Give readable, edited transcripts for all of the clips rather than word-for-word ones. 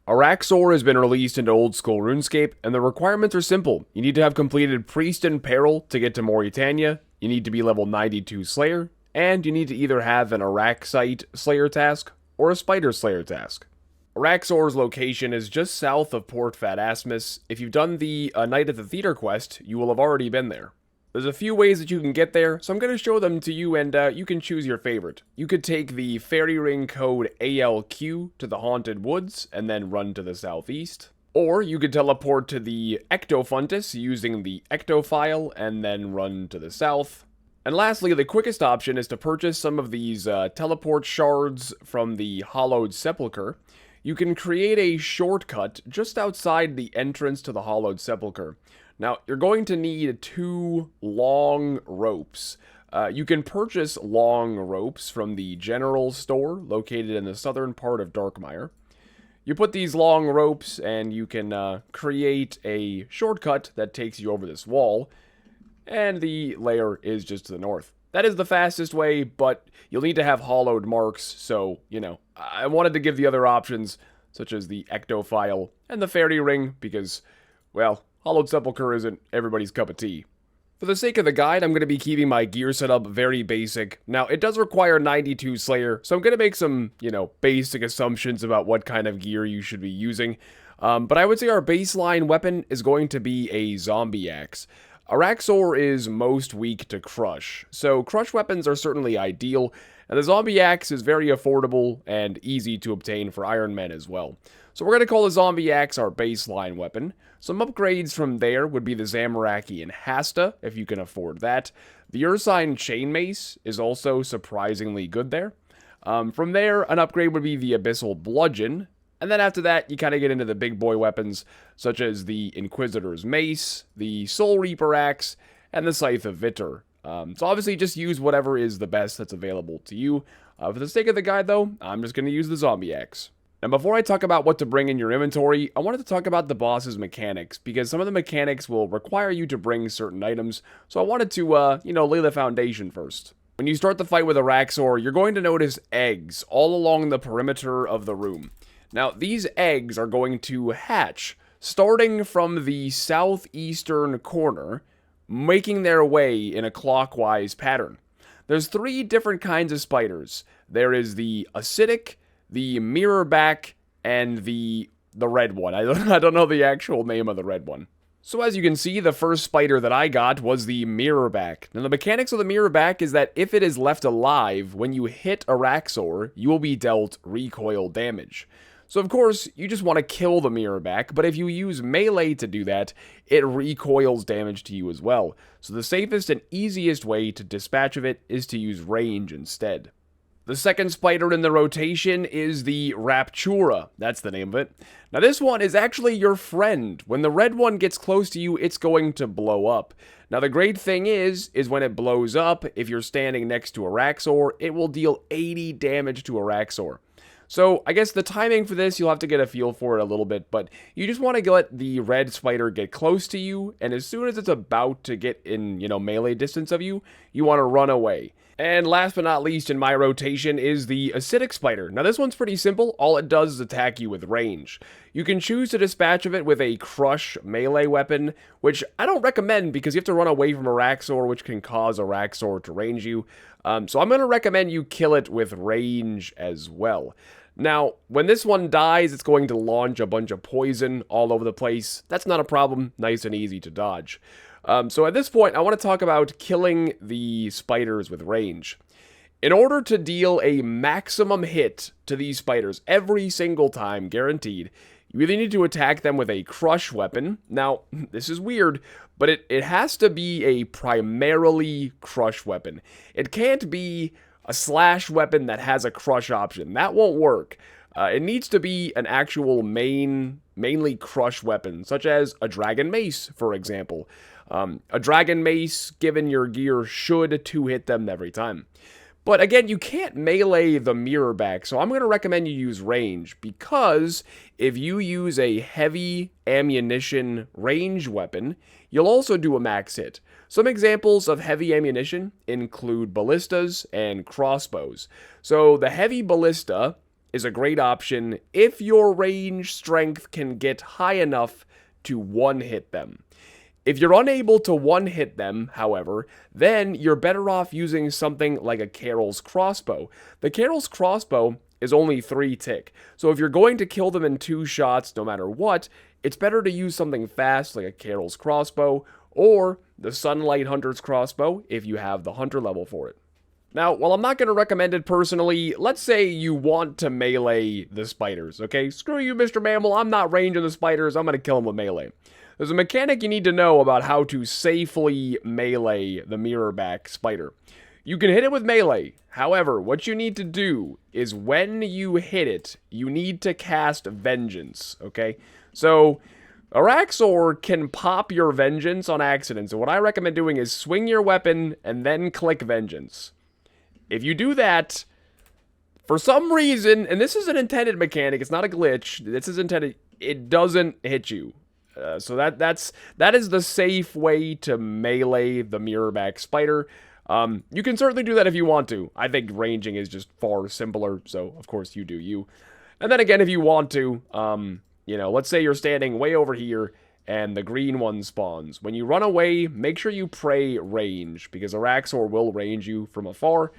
Araxxor has been released into Oldschool Runescape, and the requirements are simple. You need to have completed Priest in Peril to get to Mauritania, you need to be level 92 Slayer, and you need to either have an Araxxite Slayer task or a Spider Slayer task. Araxxor's location is just south of Port Fat Asmus. If you've done the Night at the Theater quest, you will have already been there. There's a few ways that you can get there, so I'm going to show them to you, and you can choose your favorite. You could take the Fairy Ring code ALQ to the Haunted Woods, and then run to the southeast. Or you could teleport to the Ectofuntus using the Ectofile, and then run to the south. And lastly, the quickest option is to purchase some of these teleport shards from the Hollowed Sepulchre. You can create a shortcut just outside the entrance to the Hollowed Sepulchre. Now, you're going to need 2 long ropes. You can purchase long ropes from the general store located in the southern part of Darkmire. You put these long ropes and you can create a shortcut that takes you over this wall, and the lair is just to the north. That is the fastest way, but you'll need to have hollowed marks, so, I wanted to give the other options, such as the Ectofile and the Fairy Ring, because, well, Hollowed Sepulchre isn't everybody's cup of tea. For the sake of the guide, I'm going to be keeping my gear setup very basic. Now, it does require 92 Slayer, so I'm going to make some, basic assumptions about what kind of gear you should be using. But I would say our baseline weapon is going to be a zombie axe. Araxxor is most weak to crush, so crush weapons are certainly ideal, and the zombie axe is very affordable and easy to obtain for Iron Men as well. So we're going to call the zombie axe our baseline weapon. Some upgrades from there would be the Zamorakian and Hasta, if you can afford that. The Ursine Chain Mace is also surprisingly good there. From there, an upgrade would be the Abyssal Bludgeon. And then after that, you kind of get into the big boy weapons, such as the Inquisitor's Mace, the Soul Reaper Axe, and the Scythe of Vitor. So obviously, just use whatever is the best that's available to you. For the sake of the guide, though, I'm just going to use the Zombie Axe. Now, before I talk about what to bring in your inventory, I wanted to talk about the boss's mechanics, because some of the mechanics will require you to bring certain items, so I wanted to, lay the foundation first. When you start the fight with Araxxor, you're going to notice eggs all along the perimeter of the room. Now, these eggs are going to hatch, starting from the southeastern corner, making their way in a clockwise pattern. There's 3 different kinds of spiders. There is the acidic, the mirrorback, and the red one. I don't know the actual name of the red one. So as you can see, the first spider that I got was the mirrorback. Now the mechanics of the mirrorback is that if it is left alive, when you hit Araxxor, you will be dealt recoil damage. So of course, you just want to kill the mirrorback, but if you use melee to do that, it recoils damage to you as well. So the safest and easiest way to dispatch of it is to use range instead. The second spider in the rotation is the Raptura. That's the name of it. Now this one is actually your friend. When the red one gets close to you, it's going to blow up. Now the great thing is when it blows up, if you're standing next to Araxxor, it will deal 80 damage to Araxxor. So I guess the timing for this, you'll have to get a feel for it a little bit, but you just want to let the red spider get close to you, and as soon as it's about to get in, melee distance of you, you want to run away. And last but not least in my rotation is the acidic spider. Now this one's pretty simple. All it does is attack you with range. You can choose to dispatch of it with a crush melee weapon, which I don't recommend because you have to run away from Araxxor, which can cause Araxxor to range you. So I'm going to recommend you kill it with range as well. Now, when this one dies, it's going to launch a bunch of poison all over the place. That's not a problem. Nice and easy to dodge. So at this point, I want to talk about killing the spiders with range. In order to deal a maximum hit to these spiders every single time, guaranteed, you either need to attack them with a crush weapon. Now, this is weird, but it has to be a primarily crush weapon. It can't be a slash weapon that has a crush option. That won't work. It needs to be an actual mainly crush weapon, such as a dragon mace, for example. A dragon mace, given your gear, should 2-hit them every time. But again, you can't melee the mirrorback, so I'm going to recommend you use range, because if you use a heavy ammunition range weapon, you'll also do a max hit. Some examples of heavy ammunition include ballistas and crossbows. So the heavy ballista is a great option if your range strength can get high enough to one-hit them. If you're unable to one-hit them, however, then you're better off using something like a Carol's Crossbow. The Carol's Crossbow is only 3 tick, so if you're going to kill them in 2 shots no matter what, it's better to use something fast like a Carol's Crossbow or the Sunlight Hunter's Crossbow if you have the Hunter level for it. Now, while I'm not going to recommend it personally, let's say you want to melee the spiders, okay? Screw you, Mr. Mammal, I'm not ranging the spiders, I'm going to kill them with melee. There's a mechanic you need to know about how to safely melee the mirrorback spider. You can hit it with melee, however, what you need to do is when you hit it, you need to cast Vengeance, okay? So, Araxxor can pop your Vengeance on accident, so what I recommend doing is swing your weapon and then click Vengeance. If you do that, for some reason, and this is an intended mechanic, it's not a glitch, this is intended, it doesn't hit you. So that is the safe way to melee the mirrorback spider. You can certainly do that if you want to. I think ranging is just far simpler, so of course you do you. And then again, if you want to, you know, let's say you're standing way over here and the green one spawns. When you run away, make sure you pray range, because Araxxor will range you from afar.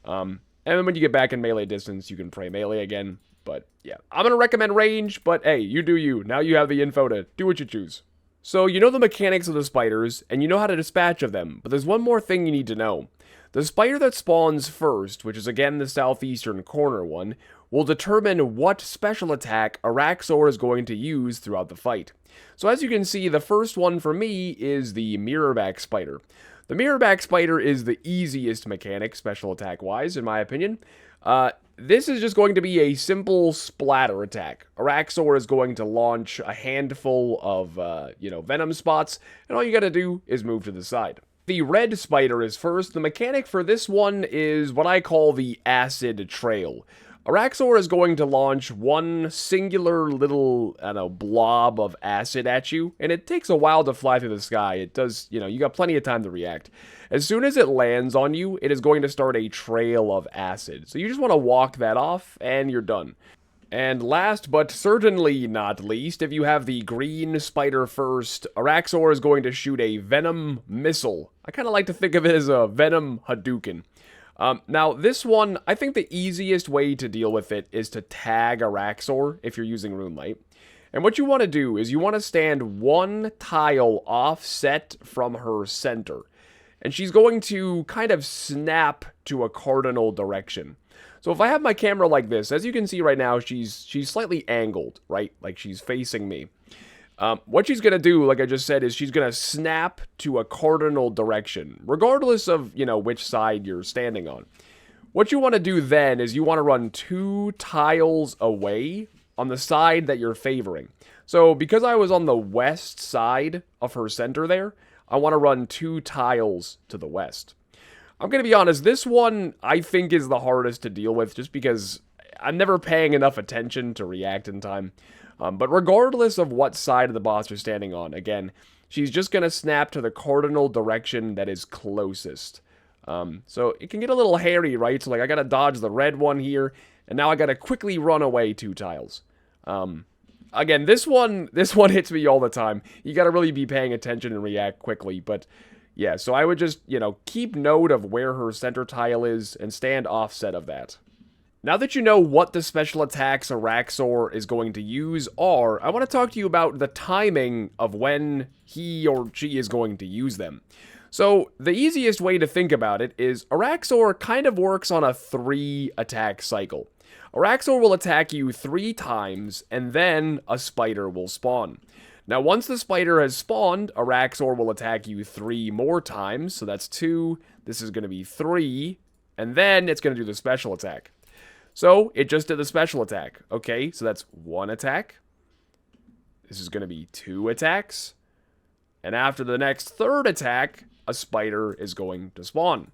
And then when you get back in melee distance, you can pray melee again. But yeah, I'm going to recommend range, but hey, you do you. Now you have the info to do what you choose. So you know the mechanics of the spiders, and you know how to dispatch of them, but there's one more thing you need to know. The spider that spawns first, which is again the southeastern corner one, will determine what special attack Araxxor is going to use throughout the fight. So as you can see, the first one for me is the mirrorback spider. The mirrorback spider is the easiest mechanic, special attack-wise, in my opinion. This is just going to be a simple splatter attack. Araxxor is going to launch a handful of, venom spots, and all you gotta do is move to the side. The red spider is first. The mechanic for this one is what I call the acid trail. Araxxor is going to launch one singular little, blob of acid at you, and it takes a while to fly through the sky. It does, you got plenty of time to react. As soon as it lands on you, it is going to start a trail of acid. So you just want to walk that off, and you're done. And last but certainly not least, if you have the green spider first, Araxxor is going to shoot a venom missile. I kind of like to think of it as a venom Hadouken. Now, this one, I think the easiest way to deal with it is to tag Araxxor if you're using Runelight. And what you want to do is you want to stand one tile offset from her center. And she's going to kind of snap to a cardinal direction. So if I have my camera like this, as you can see right now, she's slightly angled, right? Like she's facing me. What she's going to do, like I just said, is she's going to snap to a cardinal direction, regardless of, which side you're standing on. What you want to do then is you want to run 2 tiles away on the side that you're favoring. So because I was on the west side of her center there, I want to run 2 tiles to the west. I'm going to be honest, this one I think is the hardest to deal with just because I'm never paying enough attention to react in time. But regardless of what side of the boss you're standing on, again, she's just going to snap to the cardinal direction that is closest. So it can get a little hairy, right? So like I got to dodge the red one here, and now I got to quickly run away 2 tiles. Again, this one hits me all the time. You got to really be paying attention and react quickly, but yeah, so I would just, keep note of where her center tile is and stand offset of that. Now that you know what the special attacks Araxxor is going to use are, I want to talk to you about the timing of when he or she is going to use them. So, the easiest way to think about it is Araxxor kind of works on a 3 attack cycle. Araxxor will attack you 3 times, and then a spider will spawn. Now, once the spider has spawned, Araxxor will attack you 3 more times, so that's 2, this is going to be 3, and then it's going to do the special attack. So, it just did the special attack. Okay, so that's 1 attack. This is going to be 2 attacks. And after the next 3rd attack, a spider is going to spawn.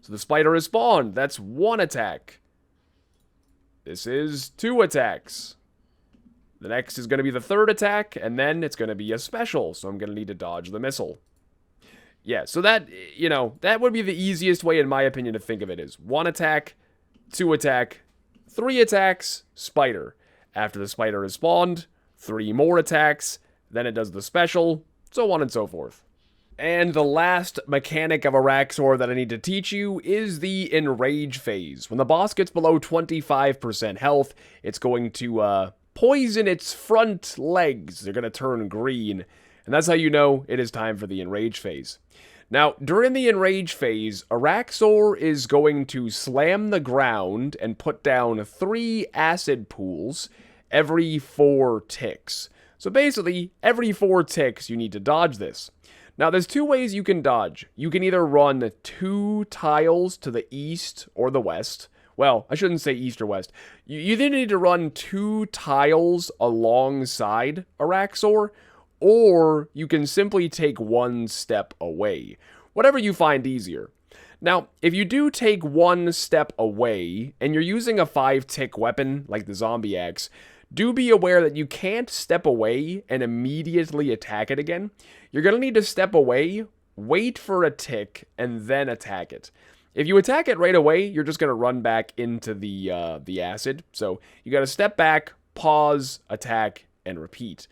So the spider is spawned. That's 1 attack. This is 2 attacks. The next is going to be the 3rd attack, and then it's going to be a special. So I'm going to need to dodge the missile. Yeah, so that, that would be the easiest way, in my opinion, to think of it is 1 attack, 2 attack, 3 attacks, spider. After the spider is spawned, 3 more attacks, then it does the special, so on and so forth. And the last mechanic of Araxxor that I need to teach you is the Enrage phase. When the boss gets below 25% health, it's going to poison its front legs. They're going to turn green. And that's how you know it is time for the Enrage phase. Now, during the Enrage phase, Araxxor is going to slam the ground and put down 3 acid pools every 4 ticks. So basically, every 4 ticks, you need to dodge this. Now, there's 2 ways you can dodge. You can either run 2 tiles to the east or the west. Well, I shouldn't say east or west. You either need to run 2 tiles alongside Araxxor, or you can simply take 1 step away. Whatever you find easier. Now, if you do take 1 step away, and you're using a 5-tick weapon, like the zombie axe, do be aware that you can't step away and immediately attack it again. You're going to need to step away, wait for a tick, and then attack it. If you attack it right away, you're just going to run back into the acid. So you got to step back, pause, attack, and repeat.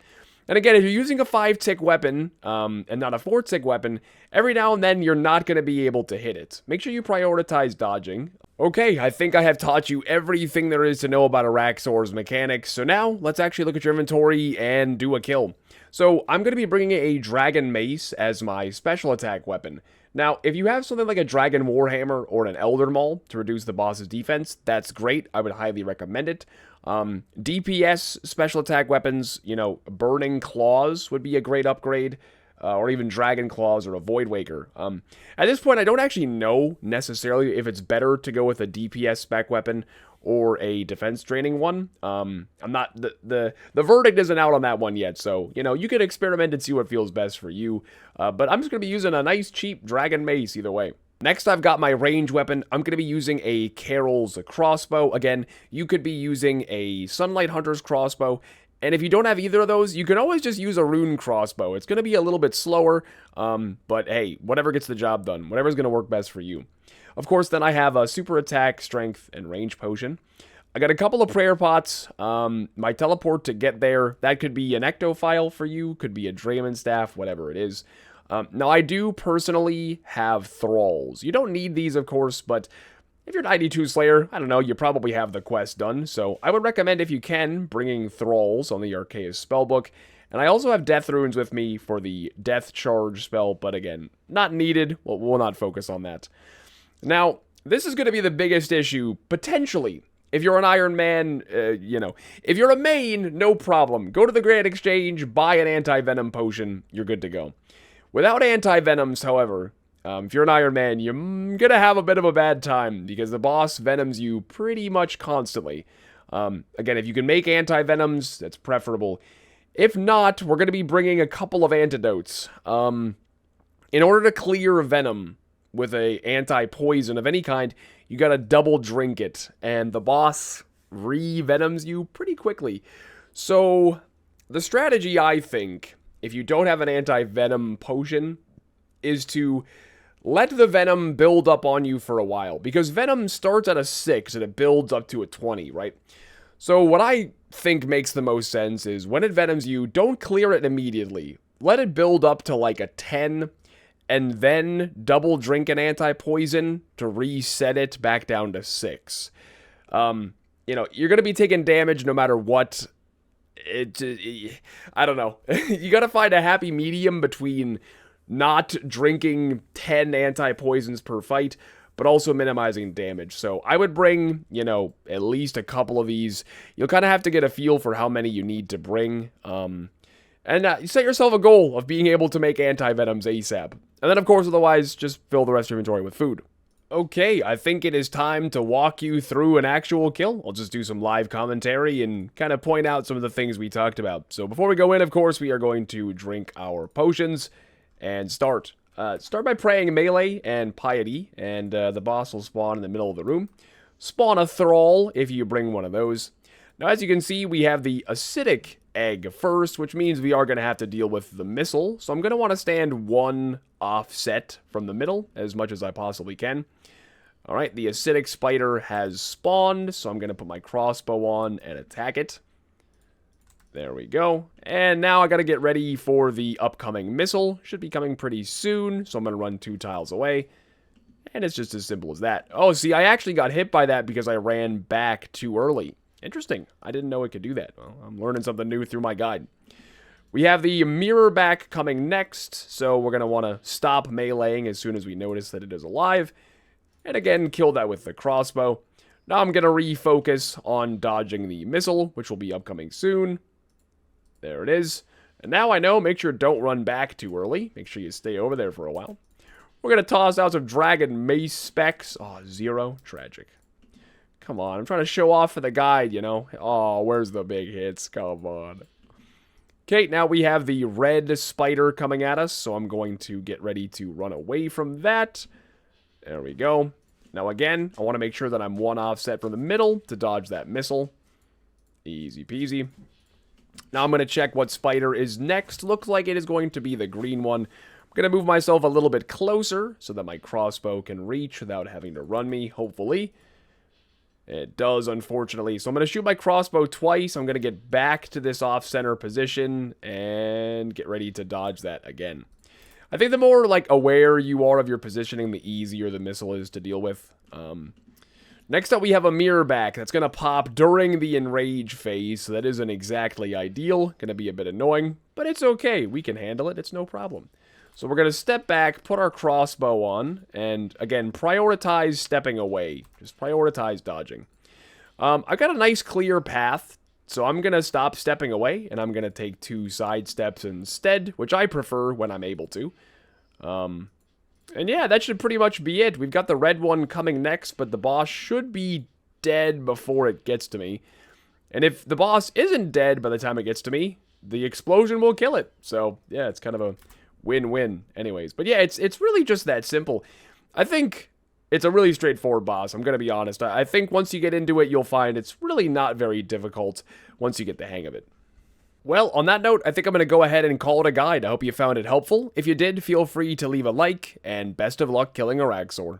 And again, if you're using a 5-tick weapon and not a 4-tick weapon, every now and then you're not going to be able to hit it. Make sure you prioritize dodging. Okay, I think I have taught you everything there is to know about Araxxor's mechanics, so now let's actually look at your inventory and do a kill. So I'm going to be bringing a Dragon Mace as my special attack weapon. Now, if you have something like a Dragon Warhammer or an Elder Maul to reduce the boss's defense, that's great. I would highly recommend it. DPS special attack weapons, you know, Burning Claws would be a great upgrade. Or even Dragon Claws or a Void Waker. At this point, I don't actually know necessarily if it's better to go with a DPS spec weapon or a defense draining one. I'm not, the verdict isn't out on that one yet, so, you know, you can experiment and see what feels best for you. But I'm just going to be using a nice, cheap Dragon Mace either way. Next, I've got my range weapon. I'm going to be using a Carol's crossbow. Again, you could be using a Sunlight Hunter's crossbow. And if you don't have either of those, you can always just use a rune crossbow. It's going to be a little bit slower, but hey, whatever gets the job done. Whatever's going to work best for you. Of course, then I have a super attack, strength, and range potion. I got a couple of prayer pots. My teleport to get there, that could be an ectophile for you, could be a Drayman staff, whatever it is. Now, I do personally have thralls. You don't need these, of course, but if you're 92 Slayer, I don't know, you probably have the quest done, so I would recommend, if you can, bringing Thralls on the Arceus spellbook. And I also have Death Runes with me for the Death Charge spell, but again, not needed. We'll not focus on that. Now, this is going to be the biggest issue, potentially. If you're an Iron Man, you know, if you're a main, no problem. Go to the Grand Exchange, buy an anti-venom potion, you're good to go. Without anti-venoms, however, if you're an Iron Man, you're gonna have a bit of a bad time, because the boss venoms you pretty much constantly. Again, if you can make anti-venoms, that's preferable. If not, we're gonna be bringing a couple of antidotes. In order to clear venom with a anti-poison of any kind, you gotta double drink it, and the boss re-venoms you pretty quickly. So, the strategy, I think, if you don't have an anti-venom potion, is to let the venom build up on you for a while, because venom starts at a 6 and it builds up to a 20, right? So what I think makes the most sense is when it venoms you, don't clear it immediately. Let it build up to like a 10, and then double drink an anti-poison to reset it back down to 6. You know, you're going to be taking damage no matter what. I don't know. You got to find a happy medium between not drinking 10 anti-poisons per fight, but also minimizing damage. So I would bring, you know, at least a couple of these. You'll kind of have to get a feel for how many you need to bring. And set yourself a goal of being able to make anti-venoms ASAP. And then, of course, otherwise, just fill the rest of your inventory with food. Okay, I think it is time to walk you through an actual kill. I'll just do some live commentary and kind of point out some of the things we talked about. So before we go in, of course, we are going to drink our potions and start. Start by praying melee and piety, and the boss will spawn in the middle of the room. Spawn a thrall if you bring one of those. Now, as you can see, we have the acidic egg first, which means we are going to have to deal with the missile. So I'm going to want to stand one offset from the middle as much as I possibly can. Alright, the acidic spider has spawned, so I'm going to put my crossbow on and attack it. There we go. And now I got to get ready for the upcoming missile. Should be coming pretty soon, so I'm going to run 2 tiles away. And it's just as simple as that. Oh, see, I actually got hit by that because I ran back too early. Interesting. I didn't know it could do that. Well, I'm learning something new through my guide. We have the mirror back coming next, so we're going to want to stop meleeing as soon as we notice that it is alive. And again, kill that with the crossbow. Now I'm going to refocus on dodging the missile, which will be upcoming soon. There it is. And now I know, make sure don't run back too early. Make sure you stay over there for a while. We're going to toss out some dragon mace specs. Oh, 0. Tragic. Come on, I'm trying to show off for the guide, you know. Oh, where's the big hits? Come on. Okay, now we have the red spider coming at us, so I'm going to get ready to run away from that. There we go. Now again, I want to make sure that I'm 1 offset from the middle to dodge that missile. Easy peasy. Now I'm going to check what spider is next. Looks like it is going to be the green one. I'm going to move myself a little bit closer so that my crossbow can reach without having to run me, hopefully. It does, unfortunately. So I'm going to shoot my crossbow twice. I'm going to get back to this off-center position and get ready to dodge that again. I think the more, like, aware you are of your positioning, the easier the missile is to deal with. Next up, we have a mirror back that's going to pop during the Enrage phase, so that isn't exactly ideal. Going to be a bit annoying, but it's okay. We can handle it. It's no problem. So we're going to step back, put our crossbow on, and again, prioritize stepping away. Just prioritize dodging. I've got a nice clear path, so I'm going to stop stepping away, and I'm going to take 2 side steps instead, which I prefer when I'm able to. And yeah, that should pretty much be it. We've got the red one coming next, but the boss should be dead before it gets to me. And if the boss isn't dead by the time it gets to me, the explosion will kill it. So yeah, it's kind of a win-win anyways. But yeah, it's really just that simple. I think it's a really straightforward boss, I'm going to be honest. I think once you get into it, you'll find it's really not very difficult once you get the hang of it. Well, on that note, I think I'm going to go ahead and call it a guide. I hope you found it helpful. If you did, feel free to leave a like, and best of luck killing Araxxor.